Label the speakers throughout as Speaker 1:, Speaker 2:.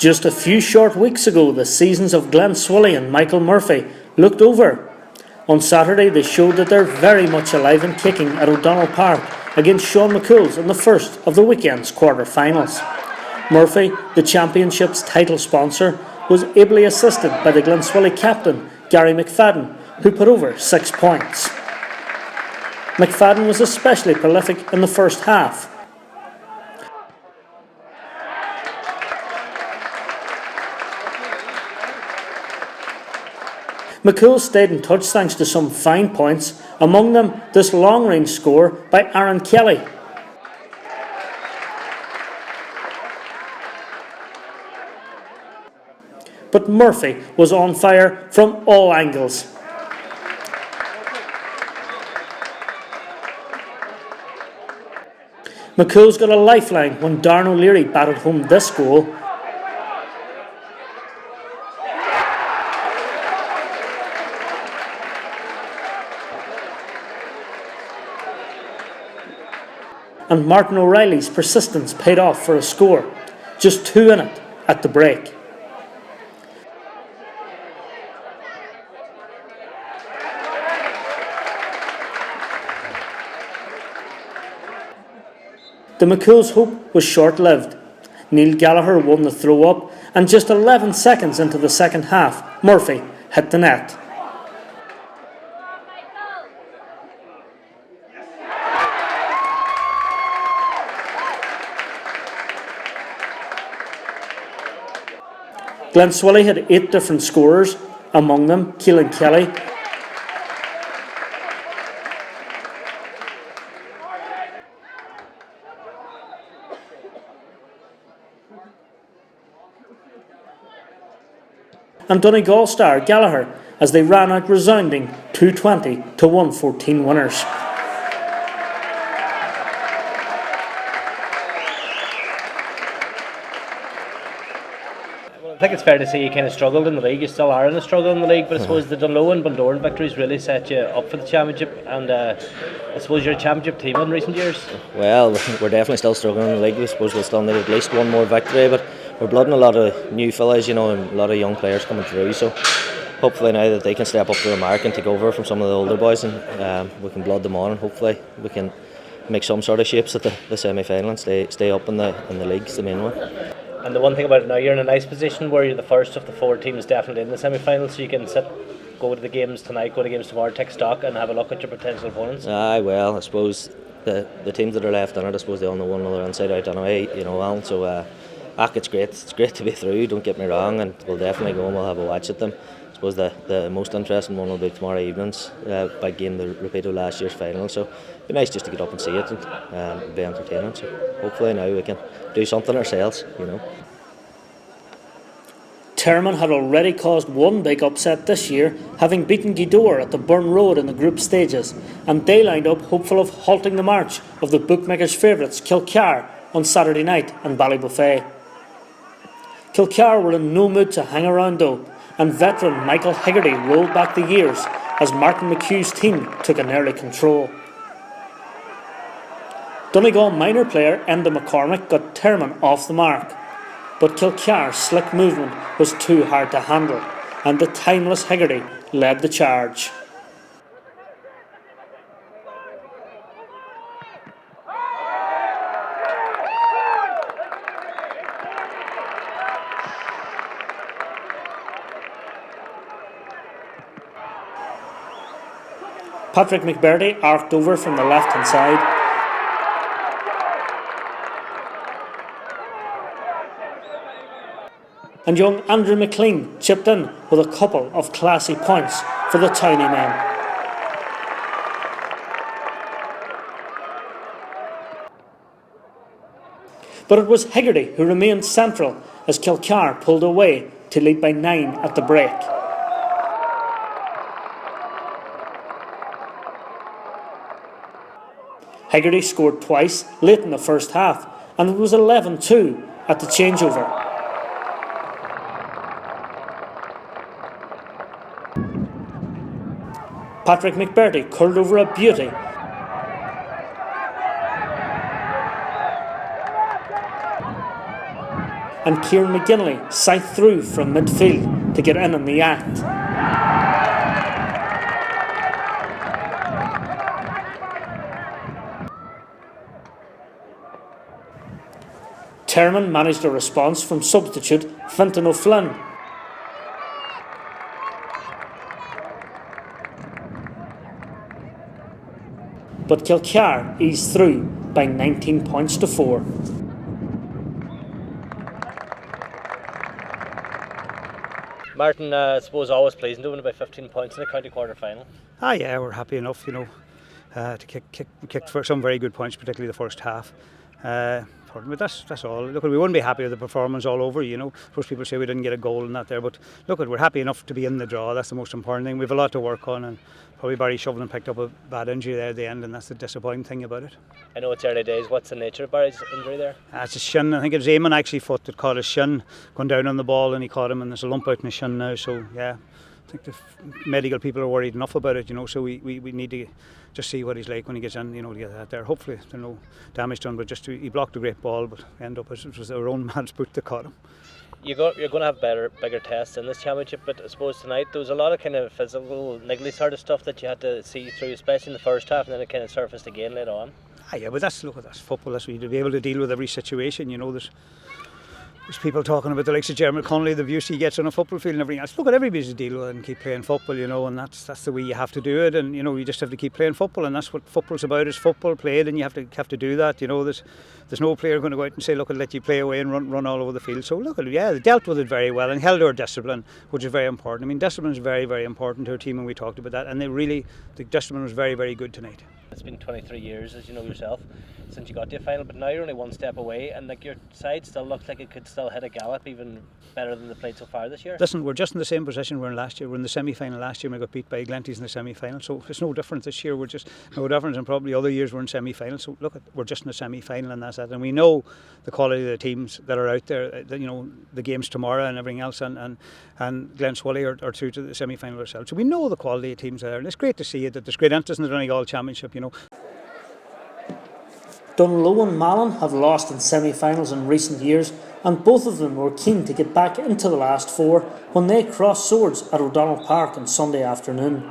Speaker 1: Just a few short weeks ago, the seasons of Gleann Suili and Michael Murphy looked over. On Saturday, they showed that they're very much alive and kicking at O'Donnell Park against Sean McCool's in the first of the weekend's quarter-finals. Murphy, the championship's title sponsor, was ably assisted by the Gleann Suili captain, Gary McFadden, who put over 6 points. McFadden was especially prolific in the first half. McCool stayed in touch thanks to some fine points, among them this long-range score by Aaron Kelly. But Murphy was on fire from all angles. McCool's got a lifeline when Darren O'Leary batted home this goal. And Martin O'Reilly's persistence paid off for a score. Just 2 in it at the break. The McCool's hope was short-lived. Neil Gallagher won the throw-up, and just 11 seconds into the second half, Murphy hit the net. Gleann Suili had 8 different scorers, among them Keelan Kelly. And Donegal star Gallagher as they ran out resounding 220 to 114 winners.
Speaker 2: I think it's fair to say you kind of struggled in the league. You still are in a struggle in the league, but I suppose the Dungloe and Bundoran victories really set you up for the championship, and I suppose you're a championship team in recent years.
Speaker 3: Well, we're definitely still struggling in the league. I suppose we'll still need at least one more victory, but we're blooding a lot of new fellas, and a lot of young players coming through, so hopefully now that they can step up to the mark and take over from some of the older boys, and we can blood them on, and hopefully we can make some sort of shapes at the semi-final and stay up in the league's the main one.
Speaker 2: And the one thing about it now, you're in a nice position where you're the first of the 4 teams definitely in the semi-final, so you can go to the games tonight, go to the games tomorrow, take stock and have a look at your potential opponents.
Speaker 3: Well, I suppose the teams that are left in it, I suppose they all know one another inside out anyway, Alan, so it's great. It's great to be through, don't get me wrong, and we'll definitely go and we'll have a watch at them. I suppose the most interesting one will be tomorrow evening's big game, the repeat of last year's final, so it'd be nice just to get up and see it and be entertaining, so hopefully now we can do something ourselves,
Speaker 1: Termon had already caused one big upset this year, having beaten Gweedore at the Burn Road in the group stages, and they lined up hopeful of halting the march of the bookmakers' favourites Kilcar on Saturday night in Ballybuffet. Kilcar were in no mood to hang around though, and veteran Michael Hegarty rolled back the years as Martin McHugh's team took an early control. Donegal minor player Enda McCormick got Termon off the mark, but Kilcar's slick movement was too hard to handle, and the timeless Hegarty led the charge. Patrick McBurdy arced over from the left-hand side. And young Andrew McLean chipped in with a couple of classy points for the tiny men. But it was Hegarty who remained central as Kilcar pulled away to lead by 9 at the break. Hegarty scored twice late in the first half, and it was 11-2 at the changeover. Patrick McBurdy curled over a beauty. and Kieran McGinley scythed through from midfield to get in on the act. Termon managed a response from substitute Fintan O'Flynn. But Kilcar eased through by 19 points to 4.
Speaker 2: Martin, I suppose always pleasing to win by 15 points in a county quarter final.
Speaker 4: Yeah, we're happy enough, to kick for some very good points, particularly the first half. But that's all. Look, we wouldn't be happy with the performance all over. Most people say we didn't get a goal and that there, but look, we're happy enough to be in the draw. That's the most important thing. We've a lot to work on, and probably Barry Shovelin picked up a bad injury there at the end, and that's the disappointing thing about it.
Speaker 2: I know it's early days. What's the nature of Barry's injury there?
Speaker 4: It's a shin. I think it's Eamon actually foot that caught his shin, going down on the ball, and he caught him, and there's a lump out in his shin now. So yeah, I think the medical people are worried enough about it, so we need to just see what he's like when he gets in, to get that there. Hopefully there's no damage done, but just he blocked a great ball, but end up it was our own man's boot that caught him.
Speaker 2: You're going to have bigger tests in this championship, but I suppose tonight there was a lot of kind of physical, niggly sort of stuff that you had to see through, especially in the first half, and then it kind of surfaced again later on.
Speaker 4: Yeah, but that's football. That's what you to be able to deal with every situation. There's people talking about the likes of Jeremy Conaill, the abuse he gets on a football field and everything else. Look, at everybody's to deal with it and keep playing football, and that's the way you have to do it. And you just have to keep playing football, and that's what football's about. Is football played, and you have to do that. There's no player going to go out and say, look, I'll let you play away and run all over the field. So look, they dealt with it very well and held our discipline, which is very important. I mean, discipline is very, very important to our team, and we talked about that. And the discipline was very, very good tonight.
Speaker 2: It's been 23 years, as you know yourself, since you got to a final, but now you're only one step away, and your side still looks like it could still hit a gallop even better than they played so far this year.
Speaker 4: Listen, we're just in the same position we were in last year. We're in the semi-final last year, we got beat by Glenties in the semi-final, so it's no different this year. We're just no different, and probably other years we're in semi-final. So look, we're just in the semi-final, and that's it. And we know the quality of the teams that are out there. The games tomorrow and everything else, and Gleann Suili are through to the semi-final ourselves. So we know the quality of teams there, and it's great to see it. That there's great interest in the Donegal Championship.
Speaker 1: Dungloe and Malin have lost in semi-finals in recent years, and both of them were keen to get back into the last four when they crossed swords at O'Donnell Park on Sunday afternoon.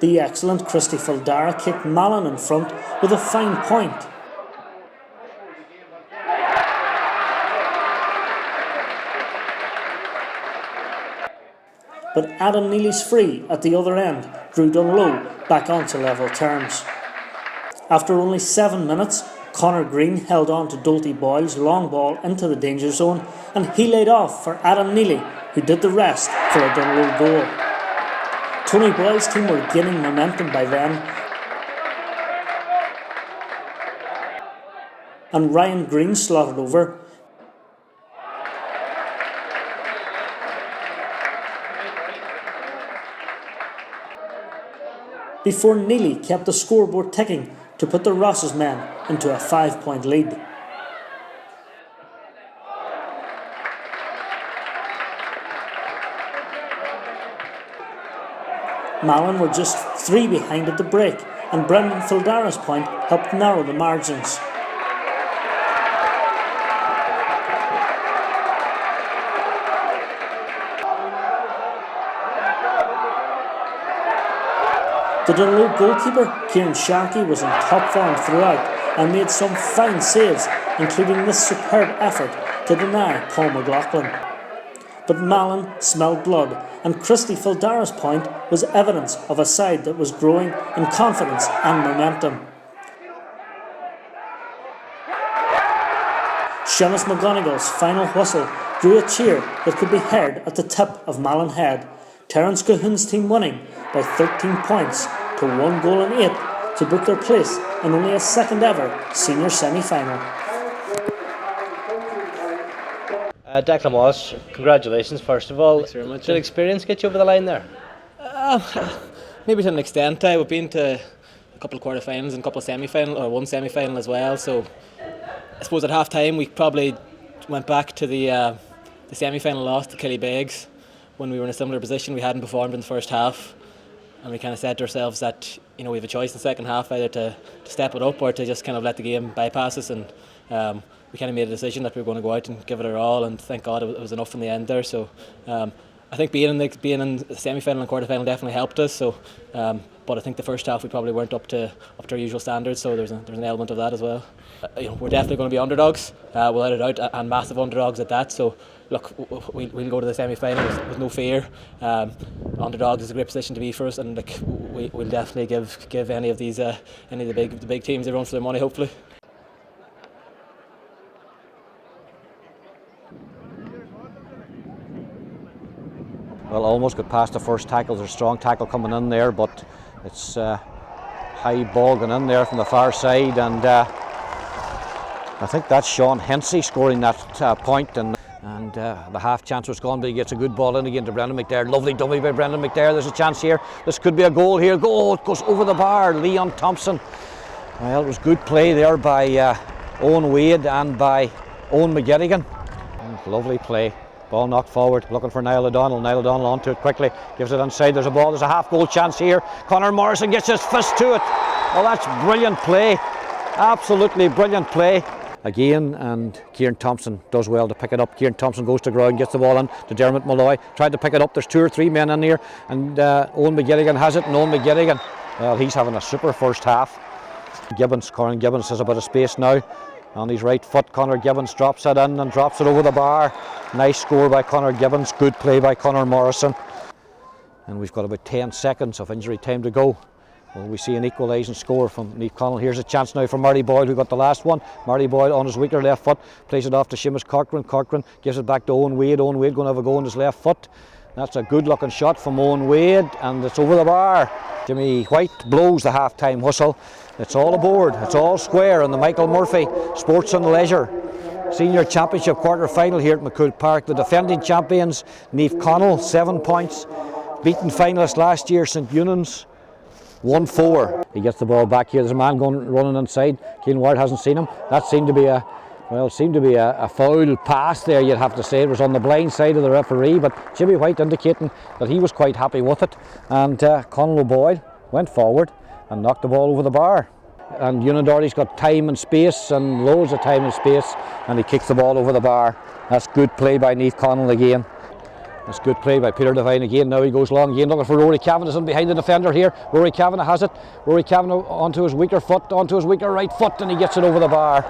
Speaker 1: The excellent Christy Fildara kicked Malin in front with a fine point. But Adam Neely's free at the other end drew Dungloe back onto level terms. After only 7 minutes, Conor Green held on to Dolty Boyle's long ball into the danger zone, and he laid off for Adam Neely, who did the rest for a Dungloe goal. Tony Boyle's team were gaining momentum by then, and Ryan Green slotted over. Before Neely kept the scoreboard ticking to put the Ross's men into a 5-point lead. Malin were just 3 behind at the break, and Brendan Fildara's point helped narrow the margins. The Dungloe goalkeeper, Kieran Sharkey, was in top form throughout and made some fine saves, including this superb effort to deny Paul McLaughlin. But Malin smelled blood, and Christy Fildara's point was evidence of a side that was growing in confidence and momentum. Seamus McGonagall's final whistle drew a cheer that could be heard at the tip of Malin Head, Terence Cahoon's team winning by 13 points to 1 goal and 8 to book their place in only a second ever senior semi-final.
Speaker 2: Declan Walsh, congratulations first of all.
Speaker 5: Thanks very much.
Speaker 2: Did experience get you over the line there?
Speaker 5: Maybe to an extent. We've been to a couple of quarter-finals and a couple of semi-final, or one semi-final as well, so I suppose at half-time we probably went back to the semi-final loss to Killybegs when we were in a similar position. We hadn't performed in the first half, and we kind of said to ourselves that we have a choice in the second half, either to step it up or to just kind of let the game bypass us, and we kind of made a decision that we were going to go out and give it our all, and thank God it was enough in the end there. So I think being in the semi-final and quarter-final definitely helped us. So, but I think the first half we probably weren't up to our usual standards. So there's an element of that as well. We're definitely going to be underdogs, without a doubt, and massive underdogs at that. So look, we'll go to the semi-final with no fear. Underdogs is a great position to be for us, and like we'll definitely give any of the big teams a run for their money, hopefully.
Speaker 6: Well, almost got past the first tackle. There's a strong tackle coming in there, but it's high ball going in there from the far side, and I think that's Sean Hensey scoring that point, and the half chance was gone, but he gets a good ball in again to Brendan McDair. Lovely dummy by Brendan McDair. There's a chance here. This could be a goal here. Goal! It goes over the bar. Leon Thompson. Well, it was good play there by Owen Wade and by Owen McGettigan. Lovely play. Ball knocked forward, looking for Niall O'Donnell. Niall O'Donnell onto it quickly, gives it inside. There's a ball, there's a half goal chance here. Conor Morrison gets his fist to it. Oh, that's brilliant play. Absolutely brilliant play. Again, and Kieran Thompson does well to pick it up. Kieran Thompson goes to ground, gets the ball in to Dermot Malloy. Tried to pick it up, there's 2 or 3 men in here, and Owen McGettigan has it, and Owen McGettigan, well, he's having a super first half. Corin Gibbons has a bit of space now. On his right foot, Conor Gibbons drops it in and drops it over the bar. Nice score by Conor Gibbons, good play by Conor Morrison. And we've got about 10 seconds of injury time to go. Well, we see an equalising score from Naomh Conaill. Here's a chance now for Marty Boyle, who got the last one. Marty Boyle on his weaker left foot, plays it off to Seamus Corcoran. Corcoran gives it back to Owen Wade. Owen Wade going to have a go on his left foot. That's a good looking shot from Owen Wade, and it's over the bar. Jimmy White blows the half-time whistle. It's all aboard, it's all square on the Michael Murphy Sports and Leisure Senior Championship quarter-final here at McCool Park. The defending champions, Naomh Conaill, 7 points. Beaten finalists last year, St Eunans, 1-4. He gets the ball back here. There's a man running inside. Keane Ward hasn't seen him. That seemed to be a foul pass there, you'd have to say. It was on the blind side of the referee, but Jimmy White indicating that he was quite happy with it. And Conaill O'Boyle went forward and knocked the ball over the bar. And Eunans Doherty's got time and space, and loads of time and space, and he kicks the ball over the bar. That's good play by Naomh Conaill again. That's good play by Peter Devine again. Now he goes long again, looking for Rory Kavanagh in behind the defender here. Rory Kavanagh has it. Rory Kavanagh onto his weaker foot, onto his weaker right foot, and he gets it over the bar.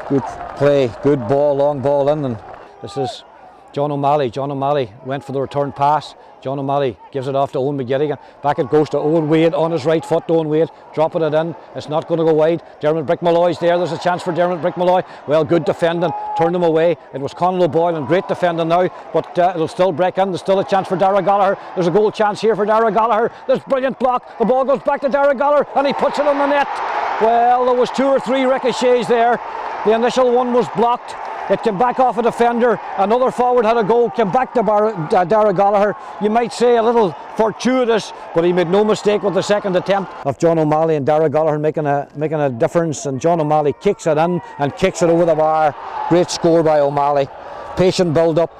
Speaker 6: Good play, good ball, long ball in, and this is John O'Malley. John O'Malley went for the return pass. John O'Malley gives it off to Owen McGettigan. Back it goes to Owen Wade on his right foot. Owen Wade dropping it in. It's not going to go wide. Dermot Brick Malloy's there. There's a chance for Dermot Brick Malloy. Well, good defending. Turned him away. It was Conaill O'Boyle, and great defending now, but it'll still break in. There's still a chance for Dara Gallagher. There's a goal chance here for Dara Gallagher. There's brilliant block. The ball goes back to Dara Gallagher, and he puts it on the net. Well, there was 2 or 3 ricochets there. The initial one was blocked. It came back off a defender. Another forward had a goal, came back to Dara Gallagher. You might say a little fortuitous, but he made no mistake with the second attempt of John O'Malley and Dara Gallagher making a difference. And John O'Malley kicks it in and kicks it over the bar. Great score by O'Malley. Patient build up.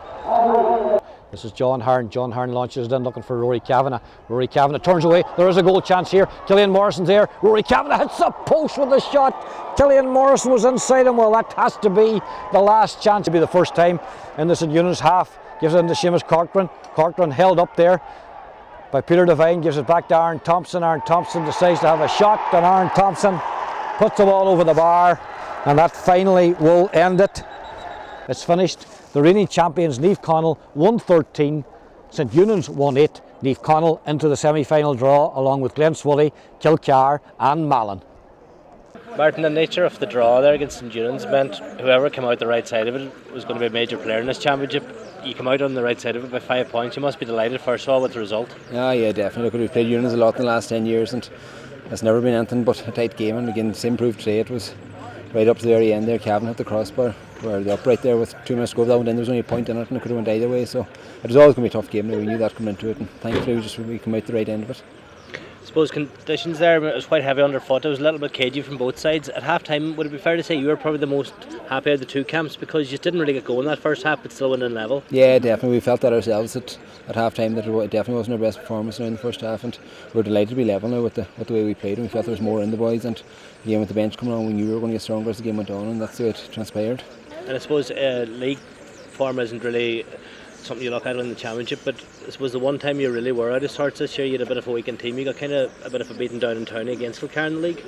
Speaker 6: This is John Hearn. John Hearn launches it in, looking for Rory Kavanagh. Rory Kavanagh turns away. There is a goal chance here. Killian Morrison's there. Rory Kavanagh hits the post with a shot. Killian Morrison was inside him. Well, that has to be the last chance. To be the first time in the St Eunans half. Gives it into Seamus Corcoran. Corcoran held up there by Peter Devine. Gives it back to Aaron Thompson. Aaron Thompson decides to have a shot, and Aaron Thompson puts the ball over the bar, and that finally will end it. It's finished. The reigning champions, Naomh Conaill, 1-13, St Eunans 1-8, Naomh Conaill into the semi-final draw along with Gleann Suili, Kilcar and Malin.
Speaker 2: Martin, the nature of the draw there against St Eunans meant whoever came out the right side of it was going to be a major player in this championship. You come out on the right side of it by 5 points. You must be delighted first of all with the result.
Speaker 7: Yeah, definitely. Look, we've played Eunans a lot in the last 10 years, and it's never been anything but a tight game. And again, same proved today. It was right up to the very end there. Cavan hit the crossbar, where the upright there with 2 minutes to go that one in. There was only a point in it, and it could have went either way. So it was always going to be a tough game. We knew that coming into it, and thankfully we came out the right end of it.
Speaker 2: suppose conditions there, it was quite heavy underfoot. It was a little bit cagey from both sides. At half time, would it be fair to say you were probably the most happy of the two camps because you didn't really get going that first half but still went in level?
Speaker 7: Yeah, definitely. We felt that ourselves at half time, that it definitely wasn't our best performance now in the first half, and we're delighted to be level now with the way we played, and we felt there was more in the boys, and again with the bench coming on we knew we were going to get stronger as the game went on, and that's the way it transpired.
Speaker 2: And I suppose league form isn't really something you look at in the championship, but I suppose the one time you really were out of sorts this year, you had a bit of a weakened team. You got kind of a bit of a beating down in Towney against Kilcar in the league.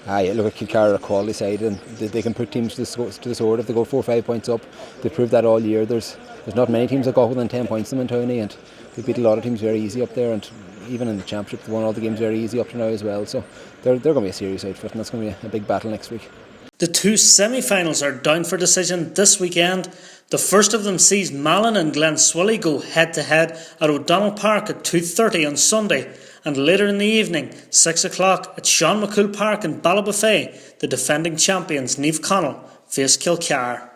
Speaker 7: Yeah, look at Kilcar are a quality side, and they can put teams to the sword if they go 4 or 5 points up. They've proved that all year. There's not many teams that got within 10 points of them in Towney, and they beat a lot of teams very easy up there, and even in the championship they won all the games very easy up to now as well, so they're going to be a serious outfit, and that's going to be a big battle next week.
Speaker 1: The two semi-finals are down for decision this weekend. The first of them sees Malin and Gleann Suili go head-to-head at O'Donnell Park at 2:30 on Sunday, and later in the evening, 6 o'clock at Sean McCool Park in Ballabafay, the defending champions Naomh face Kilcar.